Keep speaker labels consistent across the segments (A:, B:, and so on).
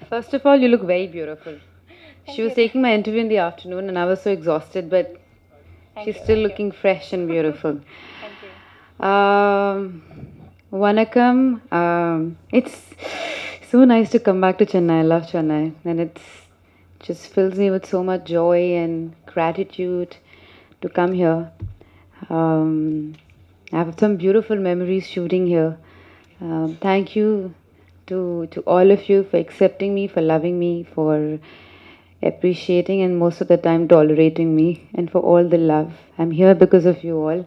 A: First of all, you look very beautiful. She was
B: you.
A: taking my interview in the afternoon and I was so exhausted, but
B: Thank
A: she's
B: you.
A: still
B: Thank you.
A: looking fresh and beautiful.
B: Thank you.
A: Um, Vanakkam. It's so nice to come back to Chennai. I love Chennai, and it's just fills me with so much joy and gratitude to come here. Um, I have some beautiful memories shooting here. Thank you to all of you for accepting me, for loving me, for appreciating and most of the time tolerating me, and for all the love. I'm here because of you all.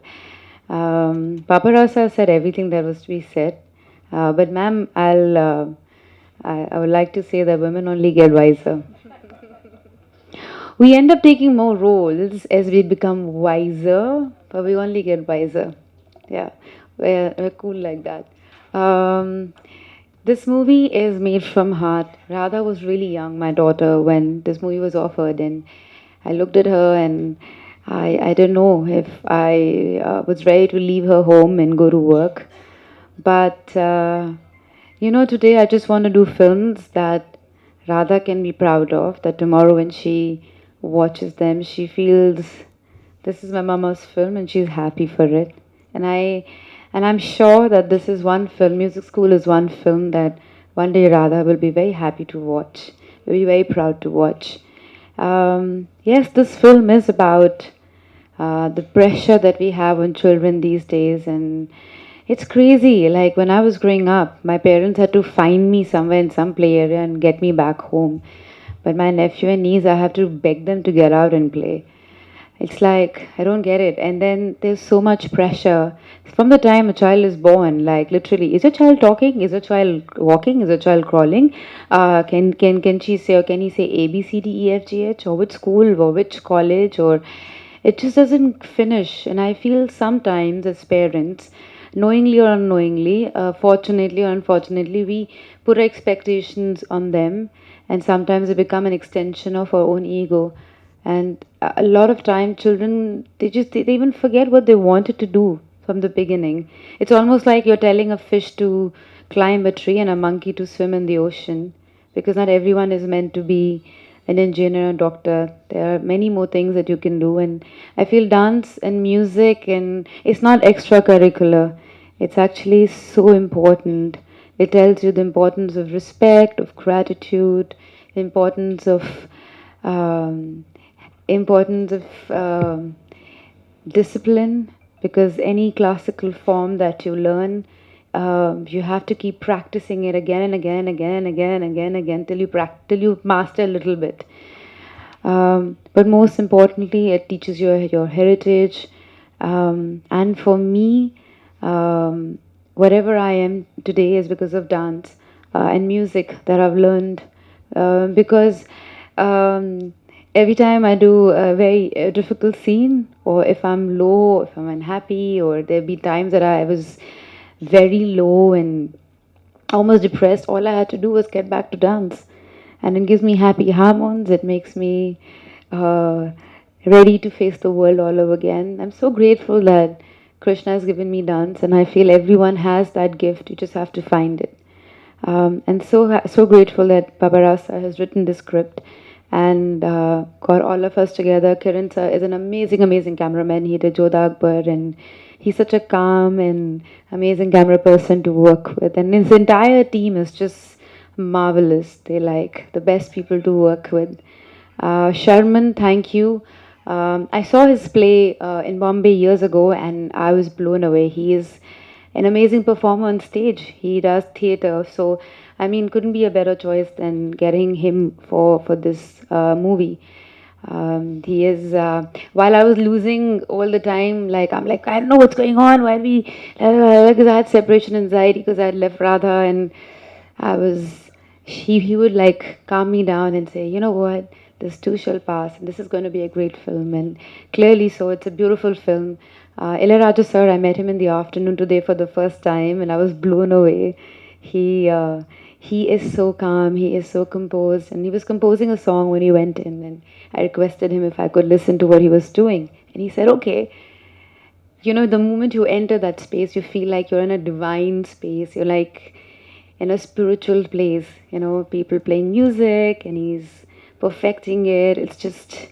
A: Papa Rasa said everything that was to be said, but ma'am, I would like to say that women only get wiser. We end up taking more roles as we become wiser, but we only get wiser. Yeah, we're cool like that. Um, this movie is made from heart. Radha was really young, my daughter, when this movie was offered, and I looked at her and I didn't know if I was ready to leave her home and go to work. But today I just want to do films that Radha can be proud of, that tomorrow when she watches them, she feels this is my mama's film and she's happy for it. And I'm sure that this is one film, Music School is one film that one day Radha will be very happy to watch, will be very proud to watch. Yes, this film is about the pressure that we have on children these days, and it's crazy. Like when I was growing up, my parents had to find me somewhere in some play area and get me back home. But my nephew and niece, I have to beg them to get out and play. It's like, I don't get it. And then there's so much pressure from the time a child is born. Like literally, is a child talking? Is a child walking? Is a child crawling? Can she say, or can he say A B C D E F G H, or which school or which college, or it just doesn't finish. And I feel sometimes as parents, knowingly or unknowingly, fortunately or unfortunately, we put our expectations on them, and sometimes they become an extension of our own ego. And a lot of time children, they even forget what they wanted to do from the beginning. It's almost like you're telling a fish to climb a tree and a monkey to swim in the ocean, because not everyone is meant to be an engineer or doctor. There are many more things that you can do, and I feel dance and music, and it's not extracurricular, it's actually so important. It tells you the importance of respect, of gratitude, importance of um, importance of discipline, because any classical form that you learn, you have to keep practicing it again and again and again and again and again and again till you master a little bit. But most importantly, it teaches you your heritage. And for me, whatever I am today is because of dance and music that I've learned. Because um, every time I do a very difficult scene, or if I'm low, if I'm unhappy, or there be times that I was very low and almost depressed, all I had to do was get back to dance. And it gives me happy hormones. It makes me uh, ready to face the world all over again. I'm so grateful that Krishna has given me dance, and I feel everyone has that gift. You just have to find it. And so grateful that Babarasa has written this script and got all of us together. Kiran sir is an amazing cameraman. He did Jodha Akbar, and he's such a calm and amazing camera person to work with. And his entire team is just marvelous. They like the best people to work with. Sharman, thank you. I saw his play in Bombay years ago, and I was blown away. He is an amazing performer on stage. He does theater, so I mean, couldn't be a better choice than getting him for this movie. He is. While I was losing all the time, like I'm like I don't know what's going on. Why we? Because I had separation anxiety because I had left Radha, and I was. He would like calm me down and say, you know what, this too shall pass, and this is going to be a great film, and clearly so. It's a beautiful film. Ilayaraja sir, I met him in the afternoon today for the first time, and I was blown away. He uh, he is so calm. He is so composed, and he was composing a song when he went in, and I requested him if I could listen to what he was doing, and he said, "Okay." The moment you enter that space, you feel like you're in a divine space. You're like, in a spiritual place. You know, people playing music, and he's perfecting it. It's just,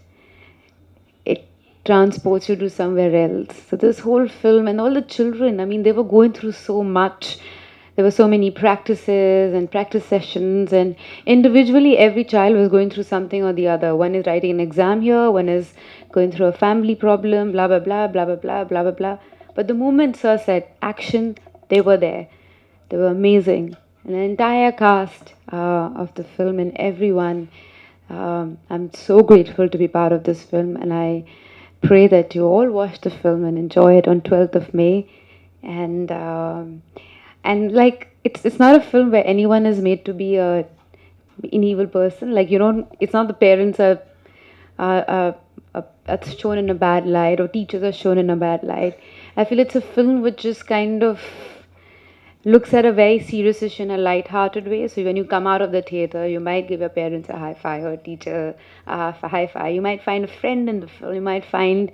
A: it transports you to somewhere else. So this whole film and all the children, I mean, they were going through so much. There were so many practices and practice sessions, and individually every child was going through something or the other. One is writing an exam here, one is going through a family problem, blah blah blah blah blah blah blah blah blah. But the moment Sir said action, they were there. They were amazing. And the entire cast of the film and everyone, I'm so grateful to be part of this film, and I pray that you all watch the film and enjoy it on 12th of May. And like it's not a film where anyone is made to be an evil person. Like, you don't. It's not the parents are shown in a bad light, or teachers are shown in a bad light. I feel it's a film which just kind of looks at a very serious issue in a light-hearted way. So when you come out of the theater, you might give your parents a high five, or a teacher a high five. You might find a friend in the film. You might find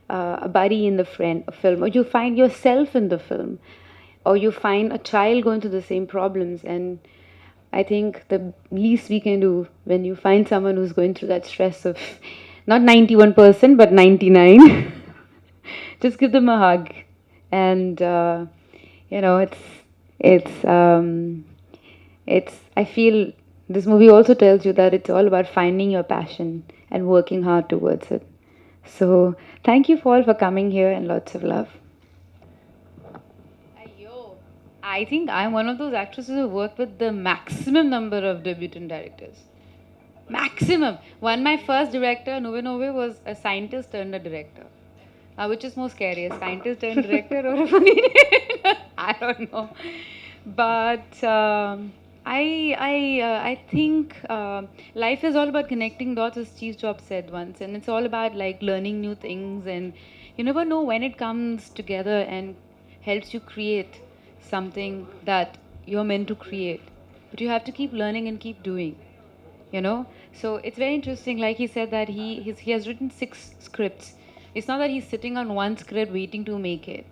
A: a buddy in the film, or you find yourself in the film, or you find a child going through the same problems. And I think the least we can do when you find someone who's going through that stress of not 91% but 99, just give them a hug. And you know, it's I feel this movie also tells you that it's all about finding your passion and working hard towards it. So thank you all for coming here, and lots of love. I think I'm one of those actresses who work with the maximum number of debutant directors. Maximum. My first director, Nove Nove, was a scientist turned a director. Which is more scary, a scientist turned director or a funny I don't know. But I think life is all about connecting dots, as Steve Jobs said once, and it's all about like learning new things, and you never know when it comes together and helps you create something that you're meant to create. But you have to keep learning and keep doing. You know, so it's very interesting. Like he said that he has written 6 scripts. It's not that he's sitting on one script waiting to make it,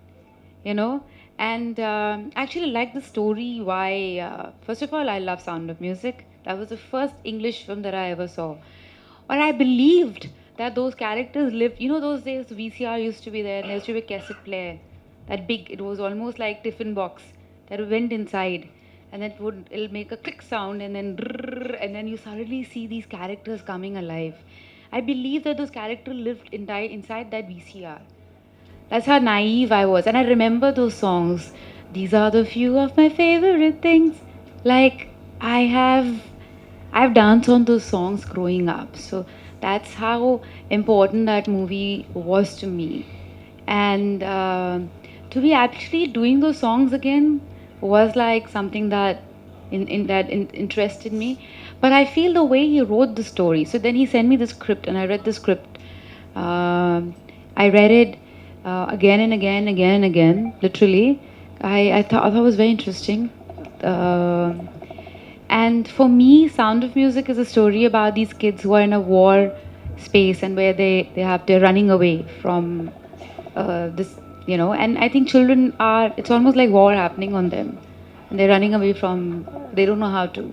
A: you know. And actually like the story. Why? First of all, I love Sound of Music. That was the first English film that I ever saw. Or I believed that those characters lived. You know, those days VCR used to be there, and there used to be a cassette player, that big. It was almost like tiffin box that went inside, and it'll make a click sound, and then you suddenly see these characters coming alive. I believe that those characters lived inside that VCR. That's how naive I was. And I remember those songs. These are the few of my favorite things. Like, I've danced on those songs growing up. So that's how important that movie was to me. And to be actually doing those songs again was like something that interested me. But I feel the way he wrote the story. So then he sent me the script, and I read the script. I read it again and again, again and again, literally. I thought it was very interesting. And for me, Sound of Music is a story about these kids who are in a war space, and where they're running away from this, you know. And I think children are, it's almost like war happening on them, and they're running away from, they don't know how to.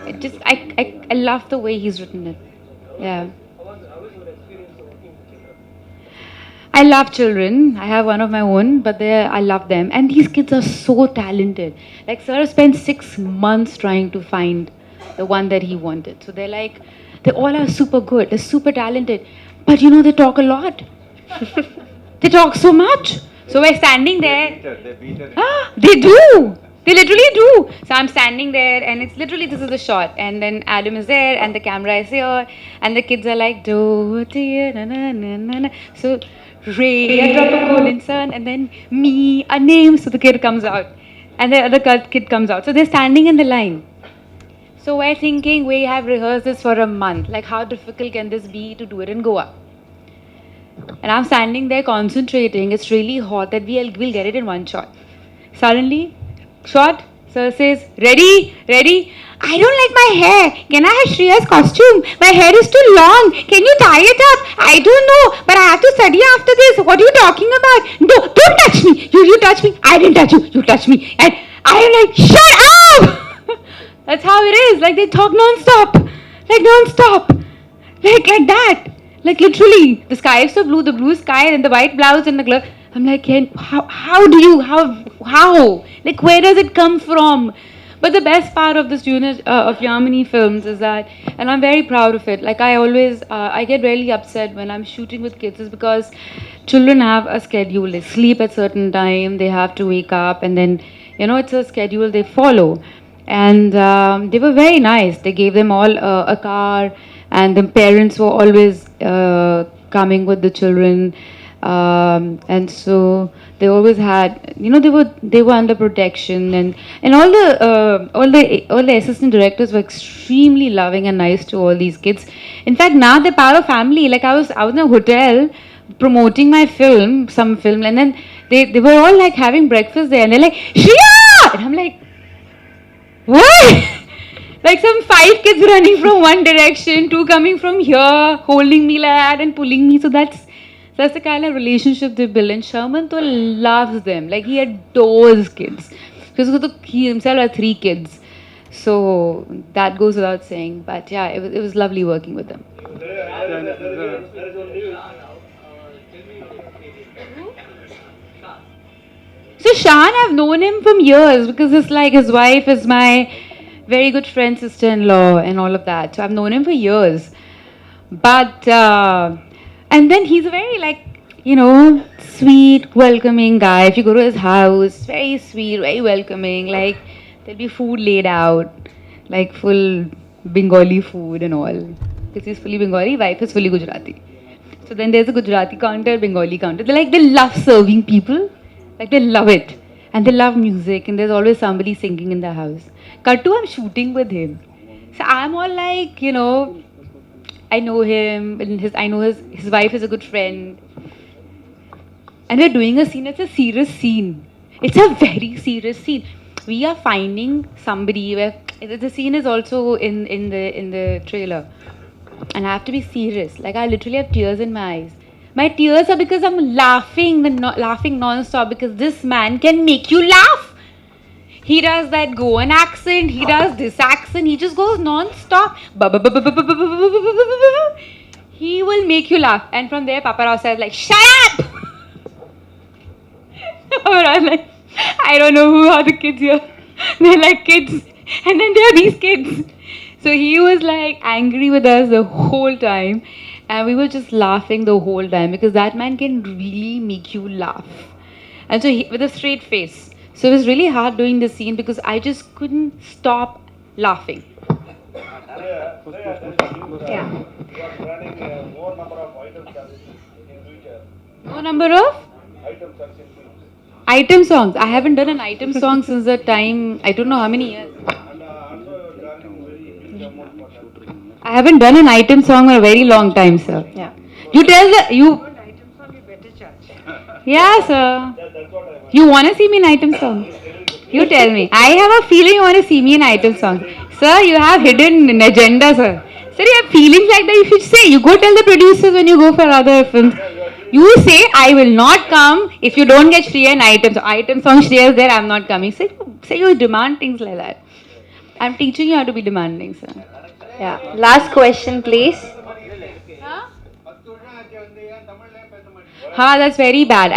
A: It just, I love the way he's written it. Yeah. I love children. I have one of my own, but I love them. And these kids are so talented. Like, Sir spent 6 months trying to find the one that he wanted. So they all are super good. They're super talented. But you know, they talk a lot. They talk so much. So we're standing there. They do. They literally do. So I'm standing there, and it's literally, this is the shot. And then Adam is there, and the camera is here, and the kids are like, do, dear, na, na, na, na, na. So, Ray, a drop of golden sun, and then me, a name. So the kid comes out, and the other kid comes out. So they're standing in the line. So we're thinking, we have rehearsed this for a month. Like, how difficult can this be to do it in Goa? And I'm standing there concentrating. It's really hot that we'll get it in one shot. Suddenly, shot, Sir says, ready, ready. I don't like my hair. Can I have Shriya's costume? My hair is too long. Can you tie it up? I don't know, but I have to study after this. What are you talking about? No, don't touch me. You touch me. I didn't touch you. You touch me. And I'm like, shut up! That's how it is. Like they talk non-stop. Like non-stop. Like that. Like literally. The sky is so blue, the blue sky and the white blouse and the glove. I'm like, how do you, how? Like where does it come from? But the best part of this unit of Yamini films is that, and I'm very proud of it. Like I always, I get really upset when I'm shooting with kids, is because children have a schedule. They sleep at certain time. They have to wake up, and then it's a schedule they follow. And they were very nice. They gave them all a car, and the parents were always coming with the children, and so they always had, they were under protection, and all the assistant directors were extremely loving and nice to all these kids. In fact, now they're part of family. Like I was in a hotel promoting my film, some film, and then they were all like having breakfast there, and they're like, Shriya! And I'm like, what? Like some 5 kids running from one direction, 2 coming from here, holding me like that and pulling me. So that's the kind of relationship they build. And Sherman though loves them. Like he adores kids. Because he himself had 3 kids. So that goes without saying. But yeah, it was lovely working with them. So Shan, I've known him from years because it's like his wife is my very good friend, sister-in-law, and all of that. So I've known him for years. But and then he's a very sweet, welcoming guy. If you go to his house, very sweet, very welcoming. Like there'll be food laid out, like full Bengali food and all. Because he's fully Bengali, wife is fully Gujarati. So then there's a Gujarati counter, Bengali counter. They love serving people. Like they love it. And they love music, and there's always somebody singing in the house. Kattu, I'm shooting with him. So I'm all like, I know him, and I know his wife is a good friend. And we're doing a scene, it's a serious scene. It's a very serious scene. We are finding somebody where the scene is also in the trailer. And I have to be serious. Like I literally have tears in my eyes. My tears are because I'm laughing non-stop, because this man can make you laugh. He does that Goan accent, he does this accent, he just goes non-stop. He will make you laugh. And from there, Papa Rao says like, shut up! I'm like, I don't know who are the kids here. They're like kids. And then there are these kids. So he was like angry with us the whole time. And we were just laughing the whole time, because that man can really make you laugh. And so with a straight face. So it was really hard doing this scene because I just couldn't stop laughing. Yeah. More number of item songs. I haven't done an item song since the time, I don't know how many years. I haven't done an item song for a very long time, sir. Yeah. You tell you. Yeah, sir. You want to see me in item song? You tell me. I have a feeling you want to see me in item song. Sir, you have hidden an agenda, sir. Sir, you have feelings like that. You should say. You go tell the producers when you go for other films. You say, I will not come if you don't get Shriya in item song. Item song Shriya is there, I'm not coming. Say you demand things like that. I'm teaching you how to be demanding, sir.
B: Yeah. Last question, please.
A: That's very bad.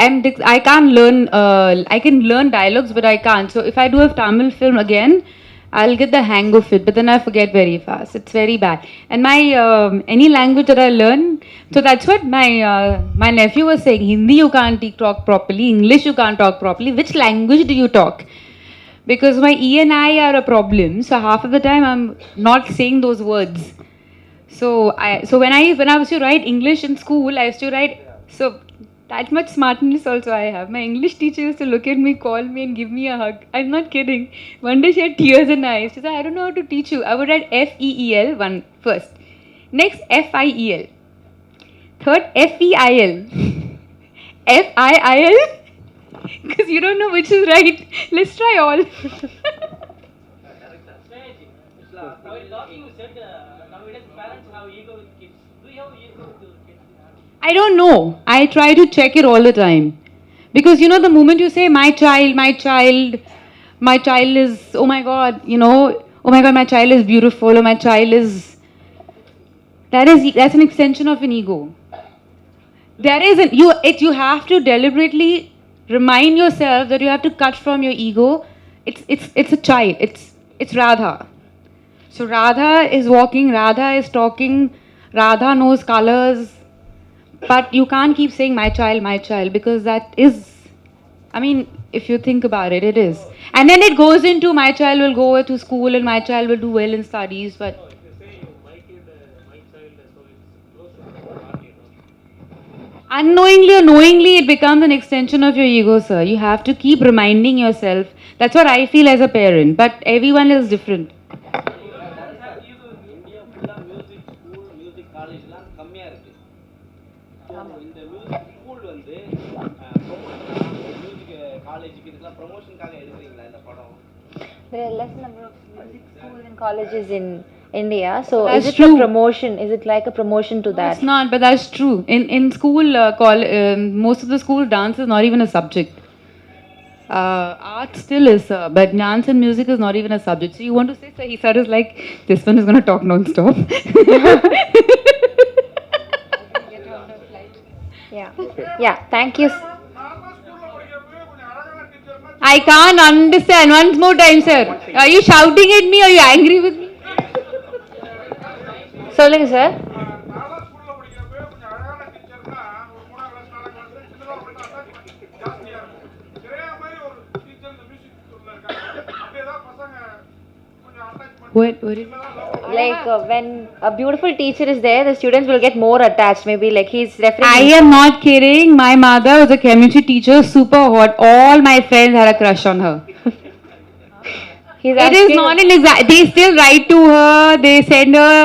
A: I can't learn. I can learn dialogues, but I can't. So if I do a Tamil film again, I'll get the hang of it. But then I forget very fast. It's very bad. And my any language that I learn, so that's what my nephew was saying. Hindi you can't talk properly. English you can't talk properly. Which language do you talk? Because my E and I are a problem. So half of the time I'm not saying those words. So when I used to write English in school, I used to write so. That much smartness also I have. My English teacher used to look at me, call me and give me a hug. I'm not kidding. One day she had tears in her eyes. She said, I don't know how to teach you. I would write F-E-E-L one first. Next, F-I-E-L. Third, F-E-I-L. F-I-I-L? Because you don't know which is right. Let's try all.
C: While talking, you said nowadays parents have ego with kids. Do you have ego with kids?
A: I don't know. I try to check it all the time. Because the moment you say my child, my child is, oh my god, oh my god, my child is beautiful, or my child is, that's an extension of an ego. There isn't, you have to deliberately remind yourself that you have to cut from your ego. It's a child, it's Radha. So Radha is walking, Radha is talking, Radha knows colors, but you can't keep saying my child, because that is, I mean, if you think about it, it is. And then it goes into my child will go to school and my child will do well in studies, but unknowingly or knowingly, it becomes an extension of your ego, sir. You have to keep reminding yourself. That's what I feel as a parent, but everyone is different.
C: India ஃபுல்லாக music school music காலேஜ்லாம் கம்மியாக இருக்குது. So இந்த music school வந்து music காலேஜுக்கு இதுக்கெல்லாம் ப்ரொமோஷனுக்காக எடுக்கிறீங்களா இந்த படம்?
B: There are less number of music schools and colleges in India. So
A: That's
B: is it
A: true.
B: a promotion? Is it like a promotion to that?
A: It's not, but that's true. In school, most of the school, dance is not even a subject. Art still is, but dance and music is not even a subject. So you want to say, sir, he sir is like, this one is going to talk non-stop.
B: Yeah. Yeah. Thank you.
A: I can't understand. Once more time, sir. Are you shouting at me? Are you angry with me?
B: சொல்லுங்க sir.
A: What is it?
B: Like when a beautiful teacher is there, the students will get more attached. Maybe like he's referring.
A: I am not kidding. My mother was a chemistry teacher, super hot. All my friends had a crush on her.
B: He's
A: It is
B: asking-
A: not an exact. They still write to her. They send her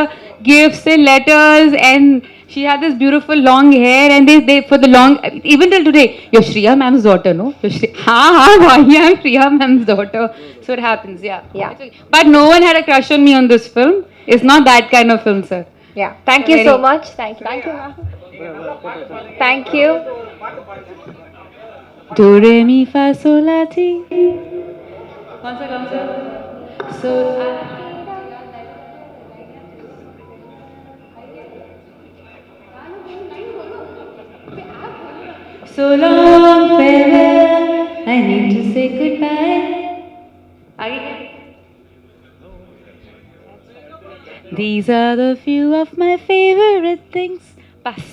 A: gifts and letters, and she had this beautiful long hair. And they for the long, even till today, you're Shriya ma'am's daughter, no? You're yeah, I'm Shriya ma'am's daughter. So it happens, yeah.
B: Yeah.
A: It's okay. But no one had a crush on me on this film. It's not that kind of film, sir.
B: Yeah. Thank you so
A: Very-
B: much. Thank you. Thank you, ma'am. Thank you.
A: Do re mi fa sol la ti. Once again, sir. So. So long, farewell. I need to say goodbye. Again. These are the few of my favorite things. Pass.